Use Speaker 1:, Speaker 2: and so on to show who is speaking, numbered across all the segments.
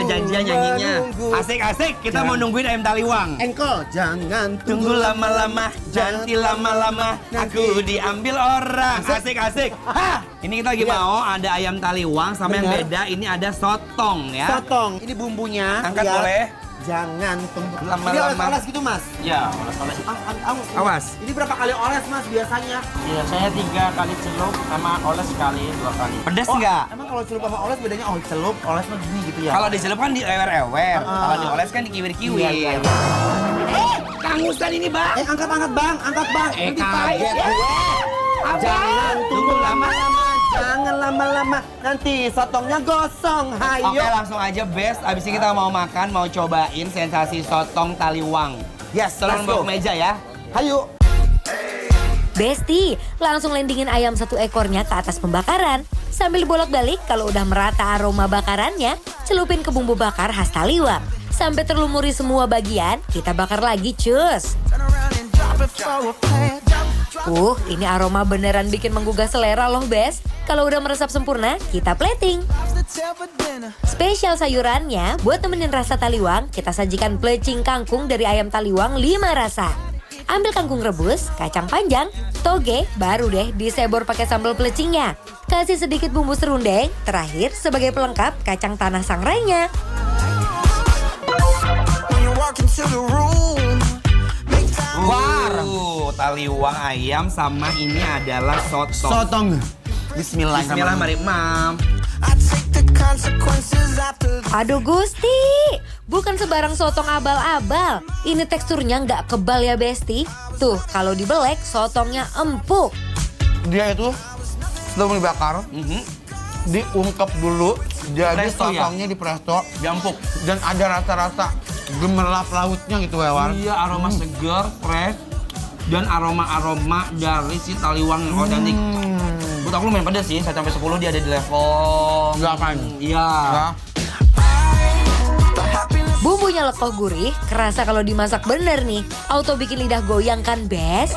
Speaker 1: janjian nyanyinya. Asik-asik, kita mau nungguin ayam taliwang.
Speaker 2: Engkol, jangan
Speaker 1: Tunggu lama-lama, nanti lama-lama aku diambil orang. Asik-asik. Hah, ini kita lagi mau ada ayam taliwang sama yang
Speaker 2: Bener.
Speaker 1: beda. Ini ada sotong ya.
Speaker 2: Sotong, ini bumbunya.
Speaker 1: Angkat
Speaker 2: lihat.
Speaker 1: boleh.
Speaker 2: Jangan tunggu.
Speaker 1: Lama-lama.
Speaker 2: Ini oles-oles gitu, Mas.
Speaker 3: Ya, oles-oles.
Speaker 1: Awas.
Speaker 2: Ini berapa kali oles, Mas, biasanya?
Speaker 3: Iya, saya 3 kali celup sama oles sekali, 2 kali.
Speaker 1: Pedas nggak?
Speaker 2: Emang kalau celup sama oles bedanya celup, oles mah gini gitu ya?
Speaker 1: Kalau dicelup kan diewer-ewer. Kalau dioles kan dikiwir-kiwir.
Speaker 2: Iya, iya.
Speaker 1: Kang Ustad ini, Bang.
Speaker 2: Angkat Bang. Nanti
Speaker 1: kaget
Speaker 2: pahit.
Speaker 1: gue.
Speaker 2: Jangan tunggu lama-lama. Jangan lama-lama. Nanti sotongnya gosong. Hayo.
Speaker 1: Oke, langsung aja best. Abis ini kita mau makan, mau cobain sensasi sotong taliwang.
Speaker 2: Yes,
Speaker 1: Tolong
Speaker 2: let's
Speaker 1: bawa
Speaker 2: go.
Speaker 1: ke meja ya.
Speaker 2: Hayo.
Speaker 4: Besti, langsung landingin ayam 1 ekornya ke atas pembakaran. Sambil bolak-balik, kalau udah merata aroma bakarannya, celupin ke bumbu bakar khas taliwang. Sampai terlumuri semua bagian, kita bakar lagi cus. Ini aroma beneran bikin menggugah selera loh, Bes. Kalau udah meresap sempurna, kita plating. Spesial sayurannya, buat temenin rasa taliwang, kita sajikan plecing kangkung dari ayam taliwang 5 rasa. Ambil kangkung rebus, kacang panjang, toge, baru deh disebor pakai sambal pelecingnya. Kasih sedikit bumbu serundeng, terakhir sebagai pelengkap kacang tanah sangrainya.
Speaker 1: Taliwang ayam sama ini adalah sotong.
Speaker 2: Sotong. Bismillah.
Speaker 1: Bismillah, mari mam.
Speaker 4: Aduh Gusti, bukan sebarang sotong abal-abal. Ini teksturnya nggak kebal ya Besti. Tuh, kalau dibelek sotongnya empuk.
Speaker 2: Dia itu sebelum dibakar, diungkep dulu. Jadi
Speaker 1: Presto ya?
Speaker 2: sotongnya di presto.
Speaker 1: Jampuk.
Speaker 2: Dan ada rasa-rasa gemerlap lautnya gitu ya, War.
Speaker 1: Iya, aroma segar, fresh. Dan aroma-aroma dari si taliwang yang otentik. Menurut aku lumayan pedas sih, 1-10 dia ada di level...
Speaker 2: 8.
Speaker 1: Iya.
Speaker 2: Ya.
Speaker 4: Bumbunya lekoh gurih, kerasa kalau dimasak bener nih. Auto bikin lidah goyang kan, Bes?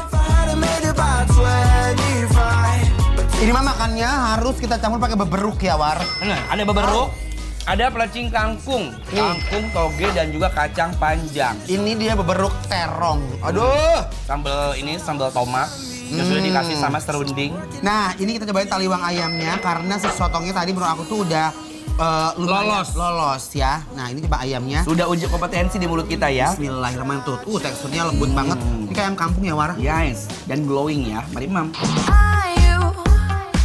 Speaker 2: Ini mah makannya harus kita campur pakai beberuk ya, War.
Speaker 1: Benar, ada beberuk, ada pelecing kangkung, kangkung, toge, dan juga kacang panjang.
Speaker 2: Ini dia beberuk terong. Aduh.
Speaker 1: Sambal ini sambal tomat yang sudah dikasih sama serunding.
Speaker 2: Nah, ini kita cobain taliwang ayamnya karena si sotongnya tadi menurut aku tuh udah lolos ya. Nah, ini coba ayamnya.
Speaker 1: Sudah uji kompetensi di mulut kita ya.
Speaker 2: Bismillahirrahmanirrahim. Teksturnya lembut banget. Ini kayak ayam kampung ya, War.
Speaker 1: Yes, dan glowing ya. Mari mam.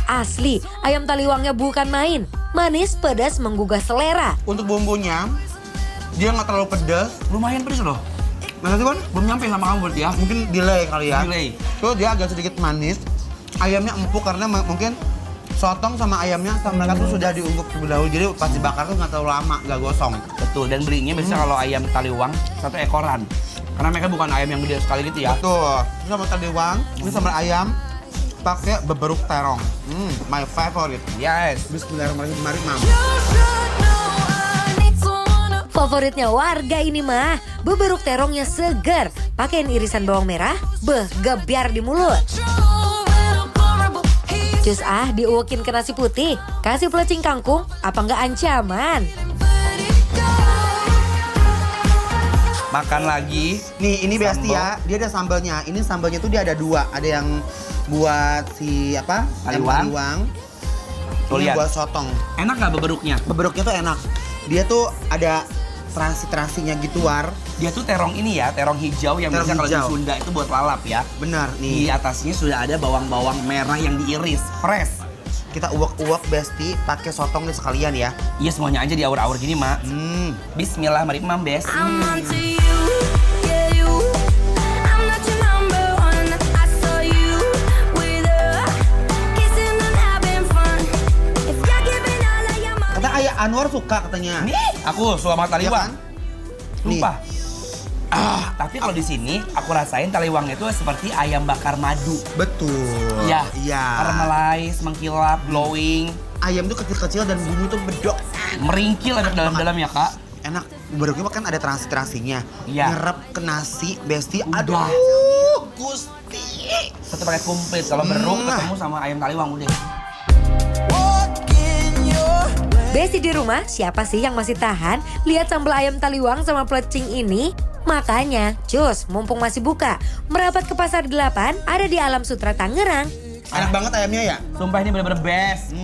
Speaker 4: Asli, ayam taliwangnya bukan main. Manis, pedas, menggugah selera.
Speaker 2: Untuk bumbunya, dia nggak terlalu pedas.
Speaker 1: Lumayan pedas loh.
Speaker 2: Masa sih, Wan?
Speaker 1: Belum nyampe sama kamu berarti ya.
Speaker 2: Mungkin delay kali ya.
Speaker 1: Delay.
Speaker 2: Terus dia agak sedikit manis. Ayamnya empuk karena mungkin sotong sama ayamnya sama mereka tuh sudah diungkep terlebih dahulu. Jadi pas dibakar tuh nggak terlalu lama, nggak gosong.
Speaker 1: Betul, dan belinya biasanya kalau ayam taliwang 1 ekoran. Karena mereka bukan ayam yang gede sekali gitu ya.
Speaker 2: Betul. Ini sama taliwang, ini sama ayam pakai beberuk terong. My favorite.
Speaker 1: Yes.
Speaker 2: Bismillahirrahmanirrahim. Mari, Mam.
Speaker 4: Favoritnya warga ini mah, beberuk terongnya segar. Pakein irisan bawang merah, gebiar di mulut. Cus diuekin ke nasi putih, kasih pelecing kangkung, apa nggak ancaman?
Speaker 1: Makan lagi.
Speaker 2: Nih, ini Besti
Speaker 1: Sambal.
Speaker 2: ya. Dia ada sambalnya. Ini sambalnya tuh dia ada 2. Ada yang buat si apa?
Speaker 1: Taliwang.
Speaker 2: Taliwang.
Speaker 1: Tuh,
Speaker 2: Ini
Speaker 1: lihat.
Speaker 2: buat sotong.
Speaker 1: Enak nggak beberuknya?
Speaker 2: Beberuknya tuh enak. Dia tuh ada terasi-terasinya gitu, War.
Speaker 1: Dia tuh terong ini ya, terong hijau yang
Speaker 2: Terong
Speaker 1: biasa kalau di
Speaker 2: hijau.
Speaker 1: Sunda itu buat lalap ya.
Speaker 2: Benar
Speaker 1: Di
Speaker 2: nih.
Speaker 1: atasnya sudah ada bawang-bawang merah yang diiris, fresh.
Speaker 2: Kita uwak-uwak Besti pakai sotong nih sekalian ya.
Speaker 1: Iya, semuanya aja diaur-aur gini, Mak. Bismillah, mari mam, Bes.
Speaker 2: Kata Ayah Anwar suka katanya.
Speaker 1: Nih, aku suka banget
Speaker 2: Iya
Speaker 1: taliwang.
Speaker 2: kan? Nih.
Speaker 1: Lupa. Tapi kalau di sini aku rasain taliwang itu seperti ayam bakar madu.
Speaker 2: Betul.
Speaker 1: Iya.
Speaker 2: Iya.
Speaker 1: Caramelize, mengkilap, glowing,
Speaker 2: Ayam tuh kecil-kecil dan bumbu tuh bedok.
Speaker 1: meringkil ada dalam-dalam ya, Kak.
Speaker 2: Enak. Beberuknya kan ada terasi-terasinya.
Speaker 1: Iya.
Speaker 2: Nyerap ke nasi Besti.
Speaker 1: Udah.
Speaker 2: Aduh, Gusti.
Speaker 1: Satu paket komplit. Kalau beruk ketemu sama ayam taliwang udah.
Speaker 4: Besti di rumah, siapa sih yang masih tahan lihat sambal ayam taliwang sama plecing ini? Makanya, cus, mumpung masih buka, merapat ke Pasar 8, ada di Alam Sutra Tangerang.
Speaker 2: Enak banget ayamnya ya?
Speaker 1: Sumpah ini bener-bener best.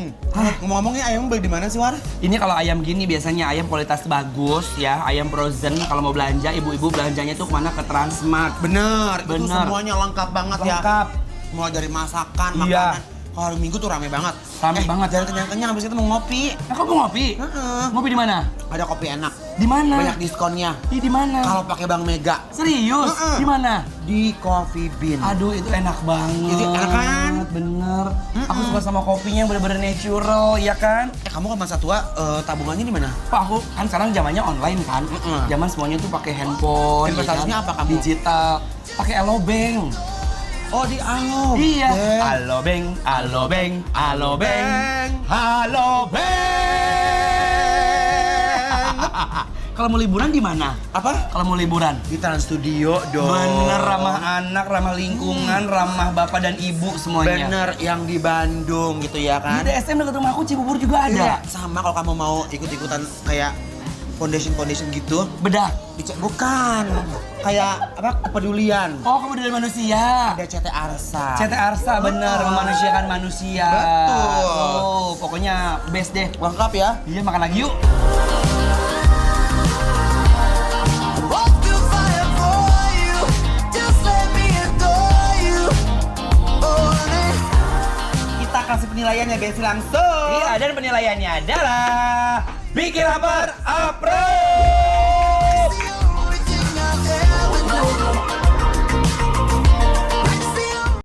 Speaker 2: Ngomong-ngomong ini ayam beli di mana sih, War?
Speaker 1: Ini kalau ayam gini biasanya ayam kualitas bagus ya, ayam frozen. Kalau mau belanja, ibu-ibu belanjanya tuh kemana? Ke Transmart.
Speaker 2: Bener, itu
Speaker 1: Bener.
Speaker 2: semuanya lengkap banget ya.
Speaker 1: Lengkap.
Speaker 2: Mulai dari masakan,
Speaker 1: Iya.
Speaker 2: makanan. Kalau hari Minggu tuh rame banget.
Speaker 1: Rame banget.
Speaker 2: Jangan kenyang-kenyang, habis itu mau ngopi.
Speaker 1: Kok mau ngopi?
Speaker 2: Heeh.
Speaker 1: Ngopi di mana?
Speaker 2: Ada kopi enak,
Speaker 1: Di mana?
Speaker 2: banyak diskonnya.
Speaker 1: Di mana?
Speaker 2: Kalau pakai Bank Mega,
Speaker 1: Serius?
Speaker 2: Heeh.
Speaker 1: Di mana?
Speaker 2: di Coffee Bean.
Speaker 1: Aduh itu enak banget.
Speaker 2: Itu enak kan?
Speaker 1: Bener. Aku suka sama kopinya yang bener-bener natural, ya kan?
Speaker 2: Kamu kan masa tua, tabungannya di mana?
Speaker 1: Pak aku kan sekarang zamannya online kan. Zaman semuanya tuh pakai handphone.
Speaker 2: Investasinya apa kamu?
Speaker 1: Digital. Pakai Alobank.
Speaker 2: Oh, di Alo.
Speaker 1: Iya.
Speaker 2: Ben.
Speaker 1: Alobank, Alobank, Alobank, Alobank. Kalau mau liburan di mana?
Speaker 2: Apa?
Speaker 1: Kalau mau liburan?
Speaker 2: Di Trans Studio dong.
Speaker 1: Bener, ramah anak, ramah lingkungan, ramah bapak dan ibu semuanya.
Speaker 2: Bener, yang di Bandung gitu ya
Speaker 1: Di
Speaker 2: kan?
Speaker 1: DSM dekat rumah aku Cibubur juga ada.
Speaker 2: Iya. Sama kalau kamu mau ikut-ikutan kayak foundation gitu,
Speaker 1: Bedak.
Speaker 2: dicek bukan. Kayak apa? Kepedulian.
Speaker 1: Oh, kamu dari manusia.
Speaker 2: Ada CT Arsa.
Speaker 1: CT Arsa bener, memanusiakan manusia.
Speaker 2: Betul.
Speaker 1: Oh, pokoknya best deh.
Speaker 2: Lengkap ya?
Speaker 1: Iya, makan lagi yuk.
Speaker 2: Kita kasih penilaian ya Besti langsung.
Speaker 1: Iya, dan penilaiannya adalah bikin lapar approve.